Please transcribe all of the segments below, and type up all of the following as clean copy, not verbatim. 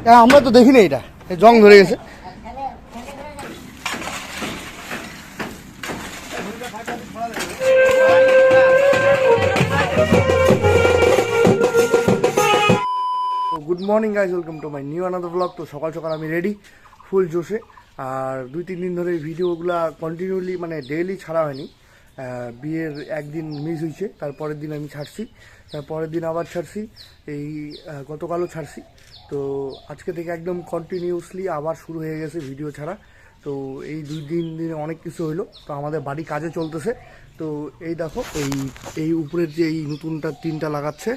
আমরা তো দেখিনি, এটা জং ধরে গেছে। Good morning guys, welcome to my new another blog. তো সকাল সকাল আমি রেডি ফুল জোশে। আর 2-3 দিন ধরে ভিডিওগুলো কন্টিনিউলি মানে ডেইলি ছাড়া হয়নি। বিয়ের একদিন মিস হয়েছে, তারপরের দিন আমি ছাড়ছি, তারপরের দিন আবার ছাড়ছি, এই গতকালও ছাড়ছি। তো আজকে থেকে একদম কন্টিনিউসলি আবার শুরু হয়ে গেছে ভিডিও ছাড়া। তো এই 2-3 দিনে অনেক কিছু হইলো। তো আমাদের বাড়ি কাজে চলতেছে। তো এই দেখো, এই উপরের যে এই নতুনটা টিনটা লাগাচ্ছে,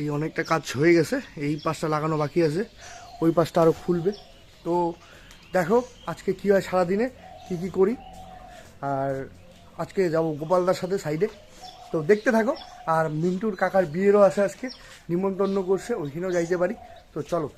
এই অনেকটা কাজ হয়ে গেছে, এই পাশটা লাগানো বাকি আছে, ওই পাশটা আরও খুলবে। তো দেখো আজকে কী হয়, সারাদিনে কী কী করি। আর আজকে যাব গোপালদার সাথে সাইডে, তো দেখতে থাকো। আর মিন্টুর কাকার বিয়েরও আছে আজকে, নিমন্ত্রণ করছে, ওইখানেও যাইতে পারি। তো চলো।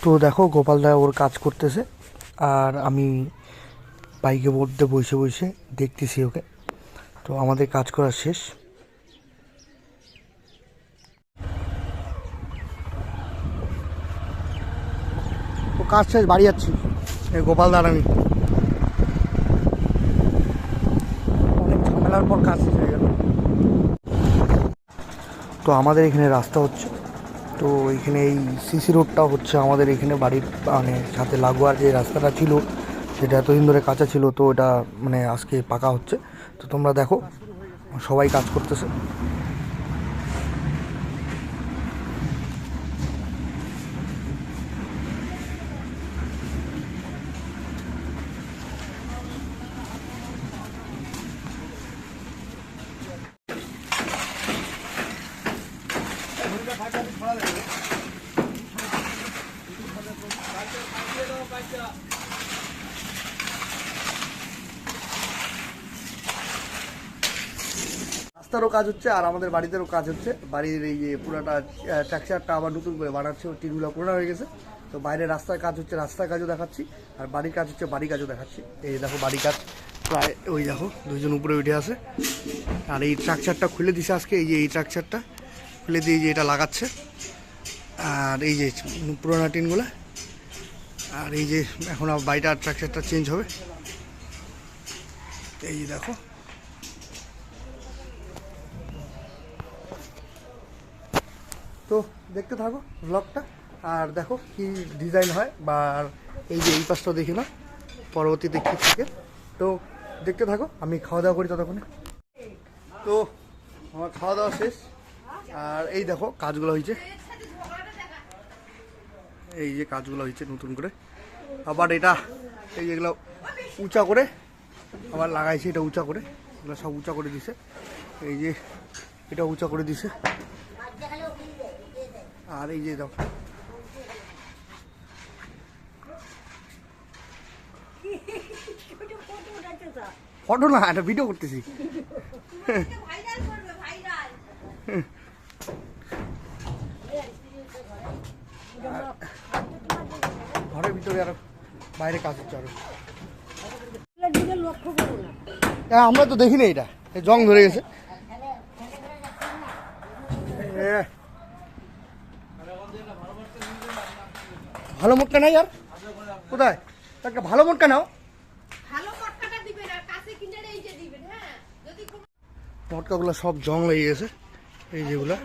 তো দেখো গোপালদা ওর কাজ করতেছে, আর আমি বাইকে মধ্যে বসে বসে দেখতেছি ওকে। তো আমাদের কাজ করা শেষ। তো কাজ শেষ, বাড়ি যাচ্ছি। এই গোপালদার আমি অনেক ঝামেলার পর কাজ শেষ হয়ে গেল। তো আমাদের এখানে রাস্তা হচ্ছে, তো এইখানে এই সিসি রোডটাও হচ্ছে আমাদের এখানে বাড়ির মানে সাথে লাগোয়া যে রাস্তাটা ছিল, সেটা এতদিন ধরে কাঁচা ছিল, তো এটা মানে আজকে পাকা হচ্ছে। তো তোমরা দেখো সবাই কাজ করতেছে। রাস্তারও কাজ হচ্ছে আর আমাদের বাড়িতেও কাজ হচ্ছে। বাড়ির এই যে পুরাটা স্ট্রাকচারটা আবার নতুন করে বানাচ্ছে, টিনগুলো পুরোনো হয়ে গেছে। তো বাইরে রাস্তার কাজ হচ্ছে, রাস্তার কাজও দেখাচ্ছি, আর বাড়ির কাজ হচ্ছে, বাড়ির কাজও দেখাচ্ছি। এই দেখো বাড়ির কাজ প্রায়, ওই দেখো দুইজন উপরে উঠে আছে। আর এই স্ট্রাকচারটা খুলে দিছে আজকে, এই যে এই স্ট্রাকচারটা খুলে দিয়ে যে এটা লাগাচ্ছে। আর এই যে পুরোনো টিনগুলো, আর এই যে এখন বাড়িটার স্ট্রাকচারটা চেঞ্জ হবে। এই যে দেখো, তো দেখতে থাকো ব্লগটা, আর দেখো কি ডিজাইন হয়। বা এই যে এই পাশটা দেখি না, পরবর্তীতে কী থাকে। তো দেখতে থাকো, আমি খাওয়া দাওয়া করি ততক্ষণে। তো আমার খাওয়া দাওয়া শেষ, আর এই দেখো কাজগুলো হয়েছে, এই যে কাজগুলো হয়েছে নতুন করে। আবার এটা এই যেগুলো উঁচা করে আবার লাগাইছে, এটা উঁচা করে, এগুলো সব উঁচা করে দিছে। এই যে এটা উঁচা করে দিছে। আর এই যে দেখো ফটো না, একটা ভিডিও করতেছি। ঘরের ভিতরে আরো বাইরে কাজ হচ্ছে আরো। আমরা তো দেখিনি, এটা জং ধরে গেছে। ভালো মোটকা নাই আর কোথায়, একটা ভালো মোটকা নাও। মোটকাগুলো সব জং লেগে গেছে, এই যেগুলা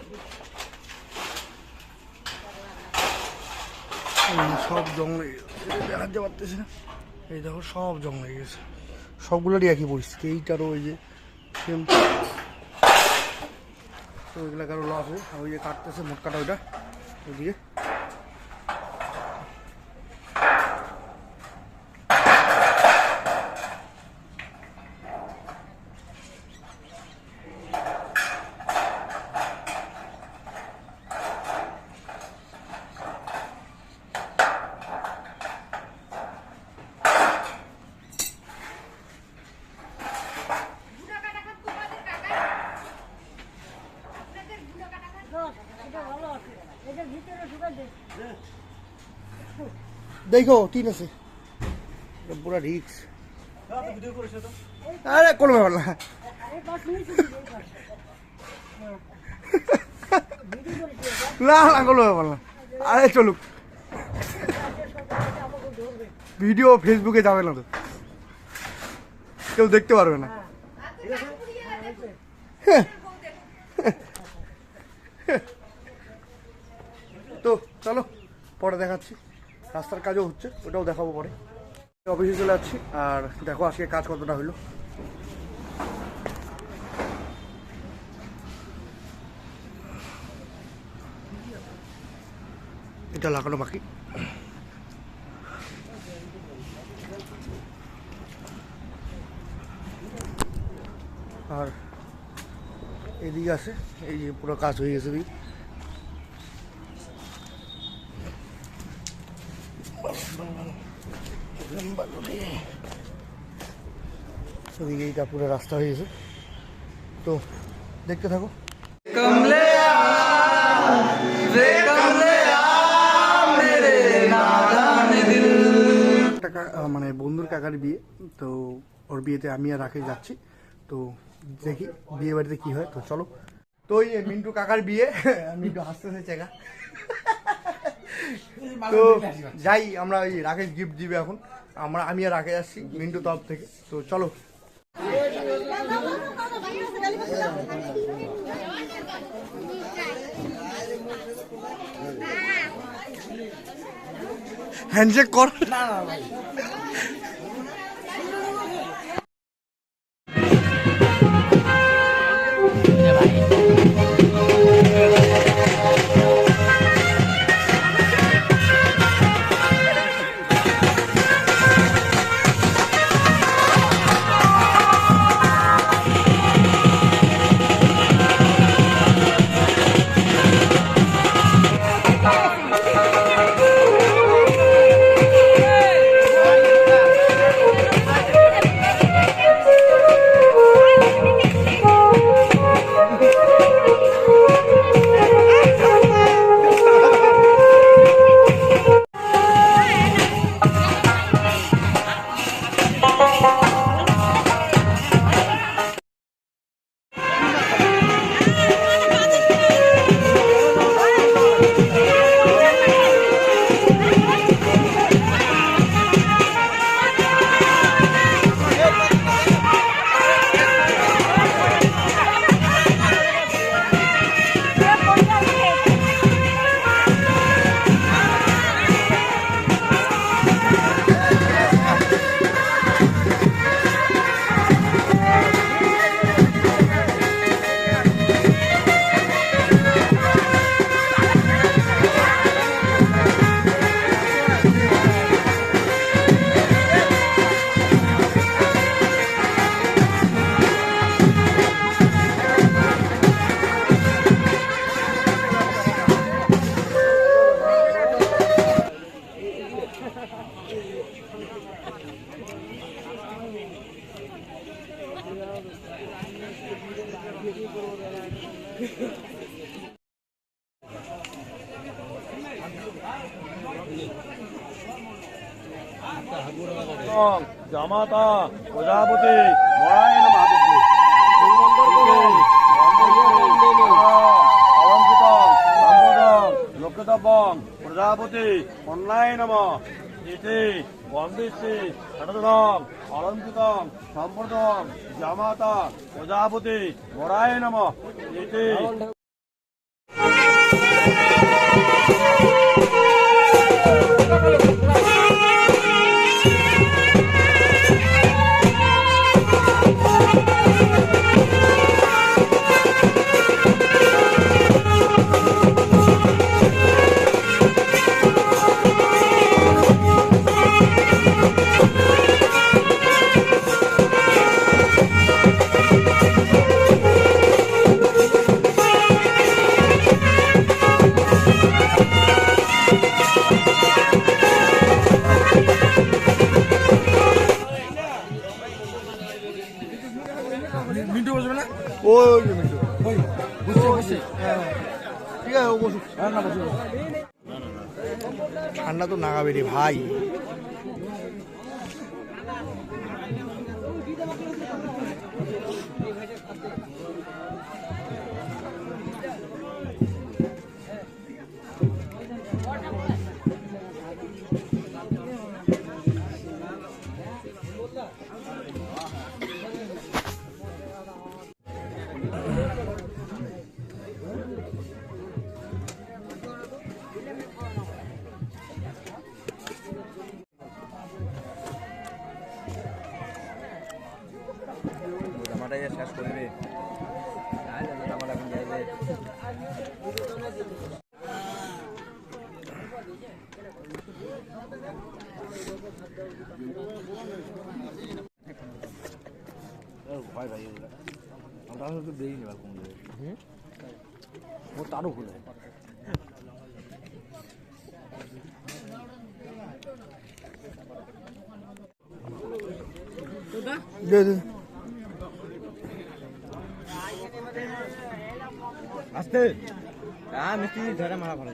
সব জং লেগে গেছে, দেখাতে পারতেছি না। এই দেখো সব জং লেগে গেছে, সবগুলোরই একই পরিস্থিতি। এইটারও ওই যে সেম। তো ওইগুলো কারো লস হয়, ওই যে কাটতেছে মোটকাটা ওইটা ওইদিকে। দেখো 3 আছে, পুরা রিক্স। আরে কোনো ব্যাপার না, না না কোনো ব্যাপার না। আরে চলুক, ভিডিও ফেসবুকে যাবে না তো, কেউ দেখতে পারবে না। তো চলো পরে দেখাচ্ছি, রাস্তার কাজও হচ্ছে, ওটাও দেখাবো পরে। অফিসে চলে যাচ্ছি, আর দেখো আজকে কাজ কতটা হলো। এটা লাগানো বাকি, আর এদিকে আছে, এই যে পুরো কাজ হয়ে গেছে দিকে। ওদিকে এইটা পুরো রাস্তা হয়ে গেছে, তো দেখতে থাকো। মানে বন্ধুর কাকার বিয়ে, তো ওর বিয়েতে আমি আর রাকেশ যাচ্ছি, তো দেখি বিয়ে বাড়িতে কি হয়। তো চলো, তো ওই মিন্টু কাকার বিয়ে, মিন্টু হাসতেছে চেকা। তো যাই আমরা, ওই রাকেশ গিফট দিবে এখন, আমি আর রাকেশ আসছি মিন্টু তরফ থেকে। তো চলো, হ্যান্ডশেক কর। জামাতা প্রজাপতি মরায় নমঃ অলঙ্কিত সম্পদং লোকতপং প্রজাপতি অন্যায় নমঃ ইতি বন্দিষ্টি ষটদং অলঙ্কিতং সম্পদং জামাতা প্রজাপতি মরায় নমঃ ইতি। মিন্টু বসবে না, ওই মিন্টু বুঝছে, ঠিক আছে ও বসুক। ঠান্ডা তো নাগাবে রে ভাই। জামাটা শেষ করবে জামাটা এখন যাইবে ভয় ভাই আমরা তো দেরি নেবার কম দেবে ও তারও ভুল হয় আসতে মিষ্টি ধরে মারা ভালো